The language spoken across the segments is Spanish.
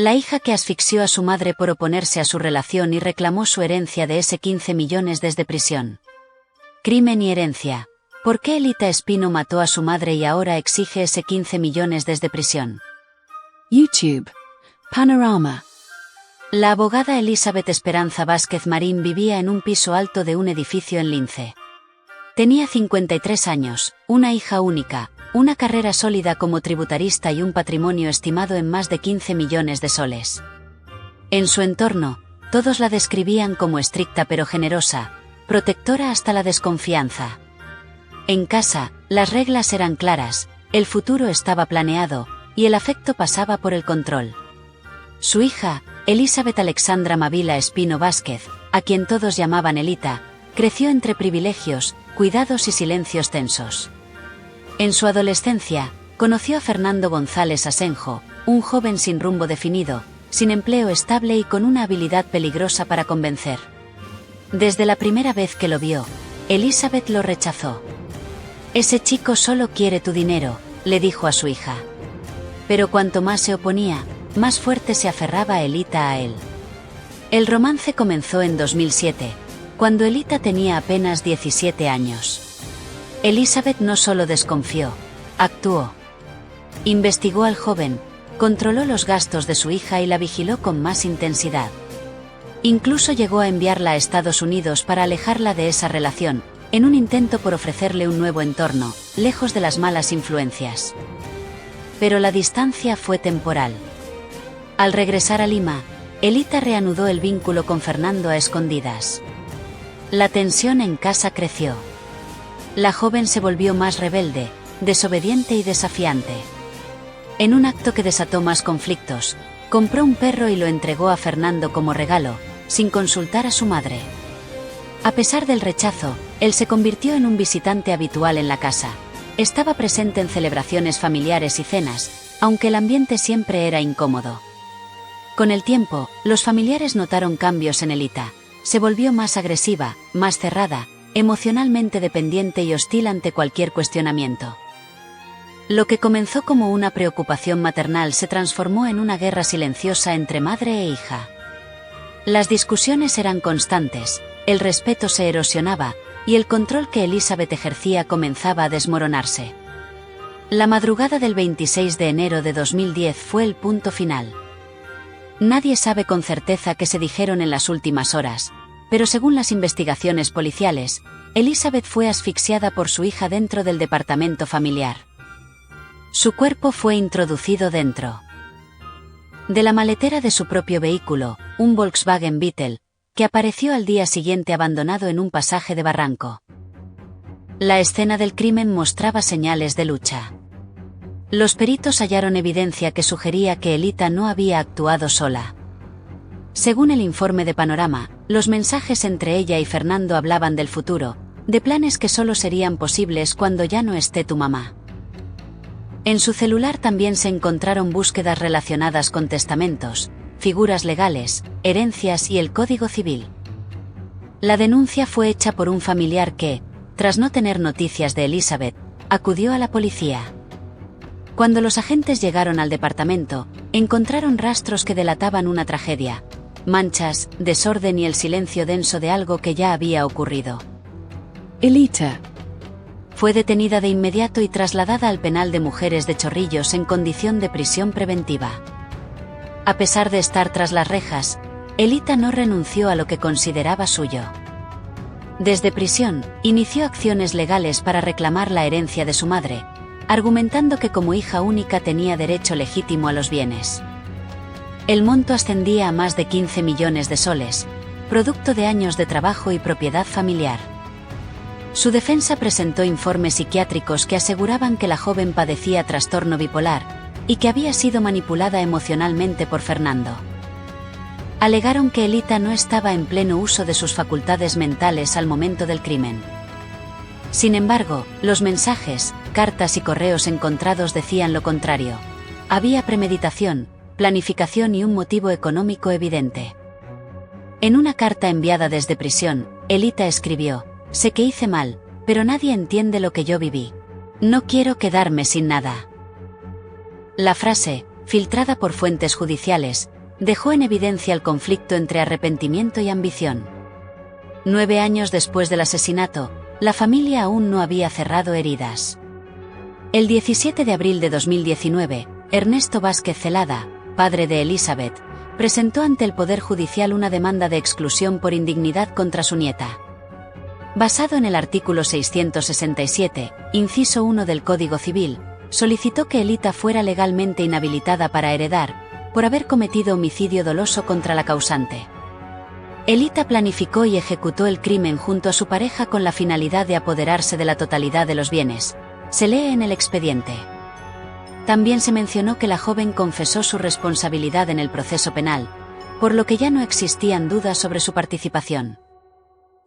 La hija que asfixió a su madre por oponerse a su relación y reclamó su herencia de ese 15 millones desde prisión. Crimen y herencia. ¿Por qué Elita Espino mató a su madre y ahora exige ese 15 millones desde prisión? YouTube. Panorama. La abogada Elizabeth Esperanza Vázquez Marín vivía en un piso alto de un edificio en Lince. Tenía 53 años, una hija única, una carrera sólida como tributarista y un patrimonio estimado en más de 15 millones de soles. En su entorno, todos la describían como estricta pero generosa, protectora hasta la desconfianza. En casa, las reglas eran claras, el futuro estaba planeado, y el afecto pasaba por el control. Su hija, Elizabeth Alexandra Mavila Espino Vázquez, a quien todos llamaban Elita, creció entre privilegios, cuidados y silencios tensos. En su adolescencia, conoció a Fernando González Asenjo, un joven sin rumbo definido, sin empleo estable y con una habilidad peligrosa para convencer. Desde la primera vez que lo vio, Elizabeth lo rechazó. «Ese chico solo quiere tu dinero», le dijo a su hija. Pero cuanto más se oponía, más fuerte se aferraba Elita a él. El romance comenzó en 2007, cuando Elita tenía apenas 17 años. Elizabeth no solo desconfió, actuó. Investigó al joven, controló los gastos de su hija y la vigiló con más intensidad. Incluso llegó a enviarla a Estados Unidos para alejarla de esa relación, en un intento por ofrecerle un nuevo entorno, lejos de las malas influencias. Pero la distancia fue temporal. Al regresar a Lima, Elita reanudó el vínculo con Fernando a escondidas. La tensión en casa creció. La joven se volvió más rebelde, desobediente y desafiante. En un acto que desató más conflictos, compró un perro y lo entregó a Fernando como regalo, sin consultar a su madre. A pesar del rechazo, él se convirtió en un visitante habitual en la casa. Estaba presente en celebraciones familiares y cenas, aunque el ambiente siempre era incómodo. Con el tiempo, los familiares notaron cambios en Elita. Se volvió más agresiva, más cerrada, emocionalmente dependiente y hostil ante cualquier cuestionamiento. Lo que comenzó como una preocupación maternal se transformó en una guerra silenciosa entre madre e hija. Las discusiones eran constantes, el respeto se erosionaba, y el control que Elizabeth ejercía comenzaba a desmoronarse. La madrugada del 26 de enero de 2010 fue el punto final. Nadie sabe con certeza qué se dijeron en las últimas horas, pero según las investigaciones policiales, Elizabeth fue asfixiada por su hija dentro del departamento familiar. Su cuerpo fue introducido dentro de la maletera de su propio vehículo, un Volkswagen Beetle, que apareció al día siguiente abandonado en un pasaje de barranco. La escena del crimen mostraba señales de lucha. Los peritos hallaron evidencia que sugería que Elita no había actuado sola. Según el informe de Panorama, los mensajes entre ella y Fernando hablaban del futuro, de planes que solo serían posibles cuando ya no esté tu mamá. En su celular también se encontraron búsquedas relacionadas con testamentos, figuras legales, herencias y el Código Civil. La denuncia fue hecha por un familiar que, tras no tener noticias de Elizabeth, acudió a la policía. Cuando los agentes llegaron al departamento, encontraron rastros que delataban una tragedia, manchas, desorden y el silencio denso de algo que ya había ocurrido. Elita fue detenida de inmediato y trasladada al penal de mujeres de Chorrillos en condición de prisión preventiva. A pesar de estar tras las rejas, Elita no renunció a lo que consideraba suyo. Desde prisión, inició acciones legales para reclamar la herencia de su madre, argumentando que como hija única tenía derecho legítimo a los bienes. El monto ascendía a más de 15 millones de soles, producto de años de trabajo y propiedad familiar. Su defensa presentó informes psiquiátricos que aseguraban que la joven padecía trastorno bipolar, y que había sido manipulada emocionalmente por Fernando. Alegaron que Elita no estaba en pleno uso de sus facultades mentales al momento del crimen. Sin embargo, los mensajes, cartas y correos encontrados decían lo contrario. Había premeditación, planificación y un motivo económico evidente. En una carta enviada desde prisión, Elita escribió: «Sé que hice mal, pero nadie entiende lo que yo viví. No quiero quedarme sin nada». La frase, filtrada por fuentes judiciales, dejó en evidencia el conflicto entre arrepentimiento y ambición. 9 años después del asesinato, la familia aún no había cerrado heridas. El 17 de abril de 2019, Ernesto Vázquez Celada, padre de Elizabeth, presentó ante el Poder Judicial una demanda de exclusión por indignidad contra su nieta. Basado en el artículo 667, inciso 1 del Código Civil, solicitó que Elita fuera legalmente inhabilitada para heredar, por haber cometido homicidio doloso contra la causante. Elita planificó y ejecutó el crimen junto a su pareja con la finalidad de apoderarse de la totalidad de los bienes. Se lee en el expediente. También se mencionó que la joven confesó su responsabilidad en el proceso penal, por lo que ya no existían dudas sobre su participación.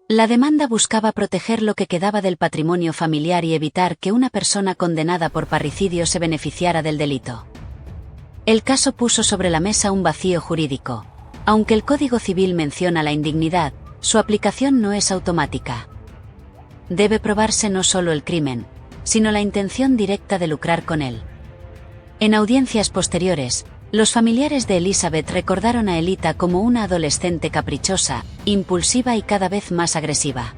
La demanda buscaba proteger lo que quedaba del patrimonio familiar y evitar que una persona condenada por parricidio se beneficiara del delito. El caso puso sobre la mesa un vacío jurídico. Aunque el Código Civil menciona la indignidad, su aplicación no es automática. Debe probarse no solo el crimen, sino la intención directa de lucrar con él. En audiencias posteriores, los familiares de Elizabeth recordaron a Elita como una adolescente caprichosa, impulsiva y cada vez más agresiva.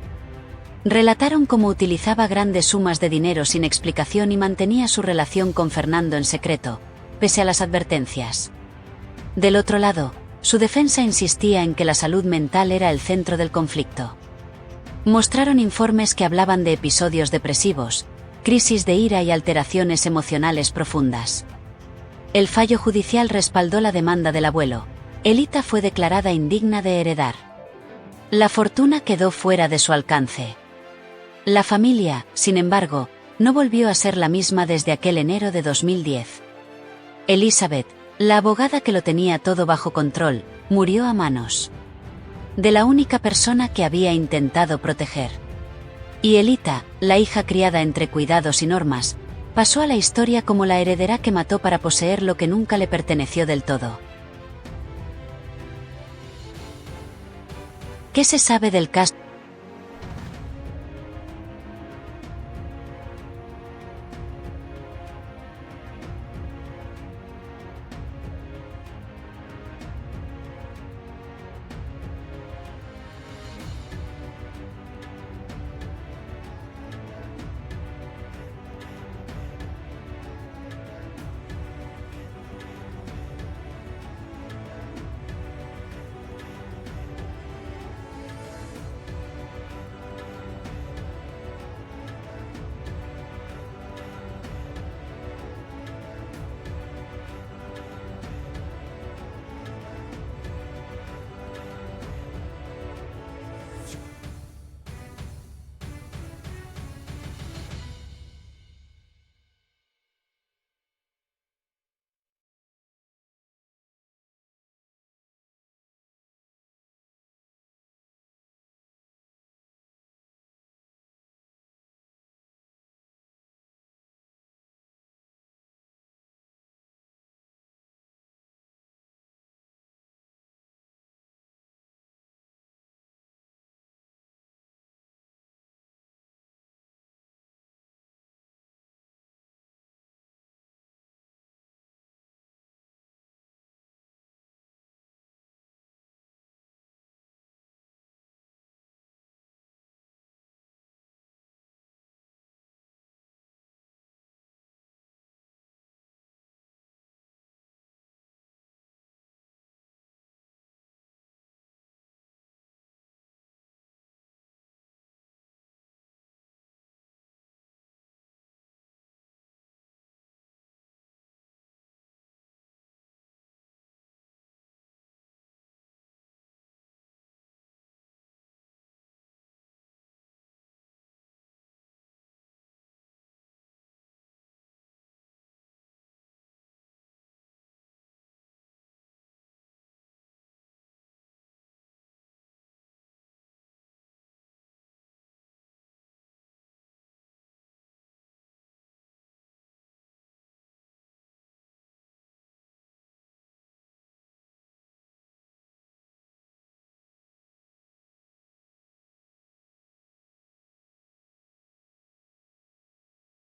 Relataron cómo utilizaba grandes sumas de dinero sin explicación y mantenía su relación con Fernando en secreto, pese a las advertencias. Del otro lado, su defensa insistía en que la salud mental era el centro del conflicto. Mostraron informes que hablaban de episodios depresivos, crisis de ira y alteraciones emocionales profundas. El fallo judicial respaldó la demanda del abuelo. Elita fue declarada indigna de heredar. La fortuna quedó fuera de su alcance. La familia, sin embargo, no volvió a ser la misma desde aquel enero de 2010. Elizabeth, la abogada que lo tenía todo bajo control, murió a manos de la única persona que había intentado proteger. Y Elita, la hija criada entre cuidados y normas, pasó a la historia como la heredera que mató para poseer lo que nunca le perteneció del todo. ¿Qué se sabe del caso?